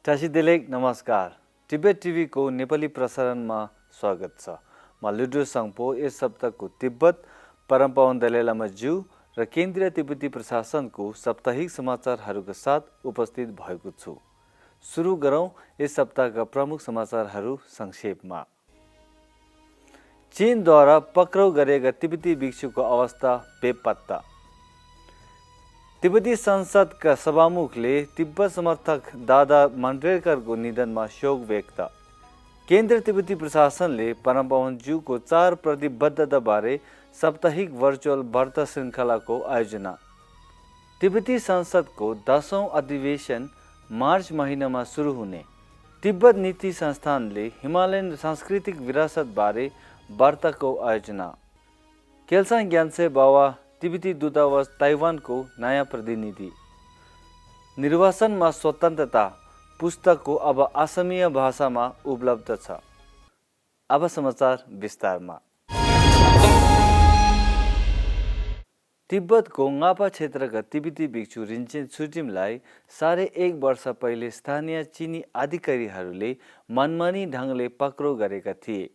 टासीदेलेक नमस्कार। तिब्बत टिभीको नेपाली प्रसारणमा स्वागत छ। म लुड्रो साङपो यस सप्ताहको तिब्बत परम्परा दलाईलामा ज्यू र केन्द्रीय तिब्बती प्रशासनको साप्ताहिक समाचारहरूका साथ उपस्थित भएको छु। सुरु गरौँ यस सप्ताहका प्रमुख समाचारहरू संक्षेपमा। चीनद्वारा पक्राउ गरेका तिब्बती भिक्षुको अवस्था बेपत्ता। तिब्बती संसदका सभामुखले तिब्बत समर्थक दादा मान्ड्रेकरको निधनमा शोक व्यक्त। केन्द्र तिब्बती प्रशासनले परमपावन ज्यूको 4 प्रतिबद्धताबारे साप्ताहिक भर्चुअल वार्ता श्रृङ्खलाको आयोजना। तिब्बती संसदको 10औं अधिवेशन मार्च महिनामा सुरु हुने। तिब्बत नीति संस्थानले हिमालयन सांस्कृतिक विरासतबारे वार्ताको आयोजना। केल्साङ ग्यान्से बावा तिब्बती दूतावास ताइवानको नयाँ प्रतिनिधि। निर्वाचनमा स्वतन्त्रता पुस्तकको अब असमिया भाषामा उपलब्ध छ। अब समाचार विस्तारमा। तिब्बतको ङापा क्षेत्रका तिब्बती भिक्षु रिन्चेन छुर्जिमलाई 1.5 वर्ष पहिले स्थानीय चिनी अधिकारीहरूले मनमानी ढङ्गले पक्राउ गरेका थिए,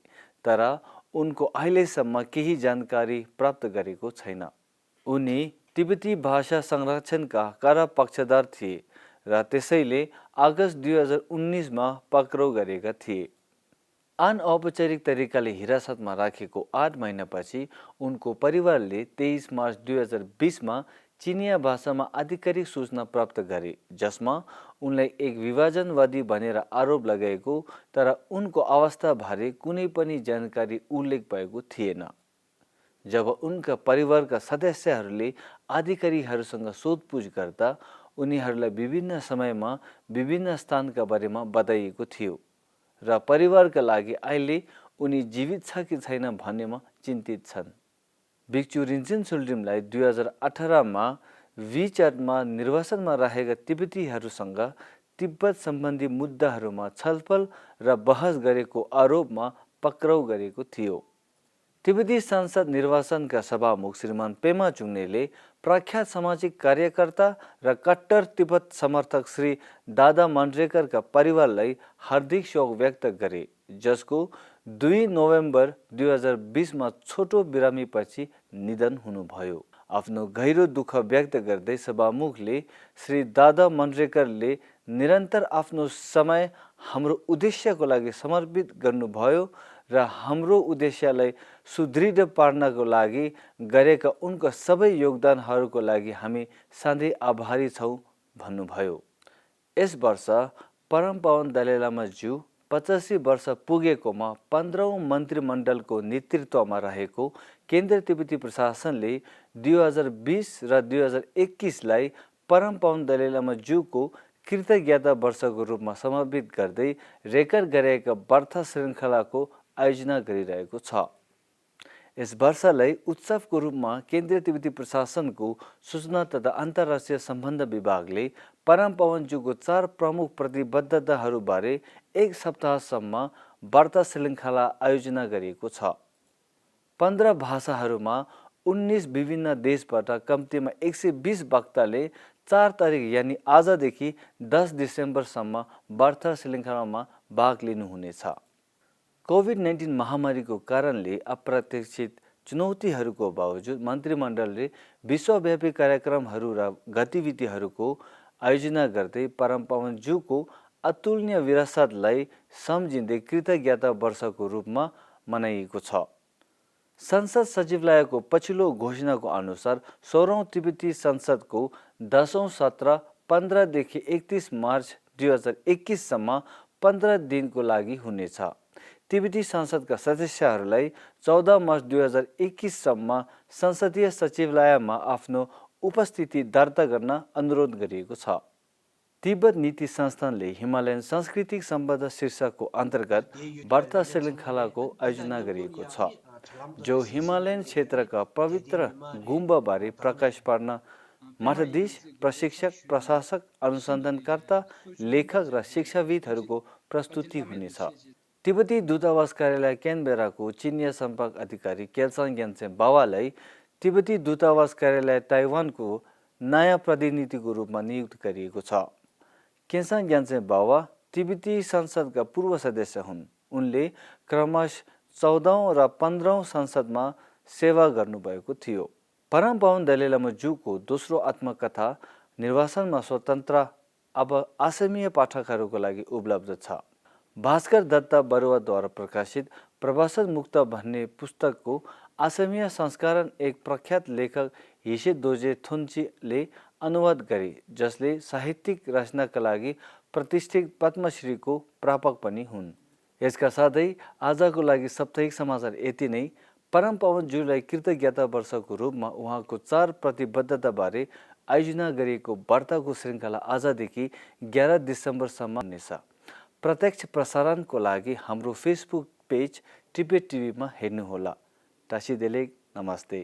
तर उनको अहिलेसम्म केही जानकारी प्राप्त गरेको छैन। उनी तिब्बती भाषा संरक्षणका कडा पक्षधर थिए र त्यसैले अगस्त 2019मा पक्राउ गरेका थिए। अनौपचारिक तरिकाले हिरासतमा राखेको 8 महिनापछि उनको परिवारले 23 मार्च 2020मा चिनिया भाषामा आधिकारिक सूचना प्राप्त गरे, जसमा उनलाई एक विभाजनवादी भनेर आरोप लगाएको, तर उनको अवस्थाबारे कुनै पनि जानकारी उल्लेख भएको थिएन। जब उनका परिवारका सदस्यहरूले अधिकारीहरूसँग सोधपुछ गर्दा उनीहरूलाई विभिन्न समयमा विभिन्न स्थानका बारेमा बताइएको थियो र परिवारका लागि अहिले उनी जीवित छ कि छैन भन्नेमा चिन्तित छन्। भिक्षु रिन्चेन छुर्जिमलाई 2018मा विचाटमा निर्वासनमा रहेका तिब्बतीहरूसँग तिब्बत सम्बन्धी मुद्दाहरूमा छलफल र बहस गरेको आरोपमा पक्राउ गरेको थियो। तिब्बती संसद निर्वाचनका सभामुख श्रीमान पेमा चुङनेले प्रख्यात सामाजिक कार्यकर्ता र कट्टर तिब्बत समर्थक श्री दादा मान्ड्रेकरका परिवारलाई हार्दिक शोक व्यक्त गरे, जसको 2 नोभेम्बर 2020मा छोटो बिरामीपछि निधन हुनुभयो। आफ्नो गहिरो दुःख व्यक्त गर्दै सभामुखले श्री दादा मान्ड्रेकरले निरन्तर आफ्नो समय हाम्रो उद्देश्यको लागि समर्पित गर्नुभयो र हाम्रो उद्देश्यलाई सुदृढ पार्नको लागि गरेका उनका सबै योगदानहरूको लागि हामी सधैँ आभारी छौँ भन्नुभयो। यस वर्ष परमपावन दलाईलामा ज्यू 85 वर्ष पुगेकोमा 15औं मन्त्रीमण्डलको नेतृत्वमा रहेको केन्द्र तिब्बती प्रशासनले 2020 र 2021लाई परमपावन दलाईलामा ज्यूको कृतज्ञता वर्षको रूपमा समर्पित गर्दै रेकर्ड गरेका वार्ता श्रृङ्खलाको आयोजना गरिरहेको छ। यस वर्षलाई उत्सवको रूपमा केन्द्रीय तिब्बती प्रशासनको सूचना तथा अन्तर्राष्ट्रिय सम्बन्ध विभागले परमपावन ज्यूको 4 प्रमुख प्रतिबद्धताहरूबारे 1 सप्ताहसम्म वार्ता श्रृङ्खला आयोजना गरिएको छ। 15 भाषाहरूमा 19 विभिन्न देशबाट कम्तीमा 120 वक्ताले 4 तारिक यानि आजदेखि 10 डिसेम्बरसम्म वार्ता श्रृङ्खलामा भाग लिनुहुनेछ। कोभिड-19 महामारीको कारणले अप्रत्याशित चुनौतीहरूको बावजुद मन्त्रीमण्डलले विश्वव्यापी कार्यक्रमहरू र गतिविधिहरूको आयोजना गर्दै परमपावन ज्यूको अतुलनीय विरासतलाई सम्झिँदै कृतज्ञता वर्षको रूपमा मनाइएको छ। संसद सचिवालयको पछिल्लो घोषणाको अनुसार 16औं तिब्बती संसदको 10औं सत्र 15 देखि 31 मार्च 2021सम्म 15 दिनको लागि हुनेछ। तिब्बती संसदका सदस्यहरूलाई 14 मार्च 2021सम्म संसदीय सचिवालयमा आफ्नो उपस्थिति दर्ता गर्न अनुरोध गरिएको छ। तिब्बत नीति संस्थानले हिमालयन सांस्कृतिक सम्पदा शीर्षकको अन्तर्गत वार्ता श्रृङ्खलाको आयोजना गरिएको छ, जो हिमालयन क्षेत्रका पवित्र गुम्बाबारे प्रकाश पार्न मठाधीश, प्रशिक्षक, प्रशासक, अनुसन्धानकर्ता, लेखक र शिक्षाविदहरूको प्रस्तुति हुनेछ। तिब्बती दूतावास कार्यालय क्यानबेराको चिनिया सम्पर्क अधिकारी केल्साङ ग्यान्से बावालाई तिब्बती दूतावास कार्यालय ताइवानको नयाँ प्रतिनिधिको रूपमा नियुक्त गरिएको छ। केल्साङ ग्यान्से बावा तिब्बती संसदका पूर्व सदस्य हुन्। उनले क्रमशः 14औं र 15औं संसदमा सेवा गर्नुभएको थियो। परम पावन दलाई लामा ज्यूको दोस्रो आत्मकथा निर्वासनमा स्वतन्त्र अब असमीय पाठकहरूको लागि उपलब्ध छ। भास्कर दत्त बरुवाद्वारा प्रकाशित प्रवासन मुक्त भन्ने पुस्तकको असमीय संस्करण एक प्रख्यात लेखक हिसे दोजे थुन्चीले अनुवाद गरे, जसले साहित्यिक रचनाका लागि प्रतिष्ठित पद्मश्रीको प्रापक पनि हुन्। यसका साथै आजको लागि साप्ताहिक समाचार यति नै। परम पावन ज्यूलाई कृतज्ञता वर्षको रूपमा उहाँको 4 प्रतिबद्धताबारे आयोजना गरिएको वार्ताको श्रृङ्खला आजदेखि 11 दिसम्बरसम्म हुनेछ। प्रत्यक्ष प्रसारणको लागि हाम्रो फेसबुक पेज टिबेट टिभीमा हेर्नुहोला। टासिदेले नमस्ते।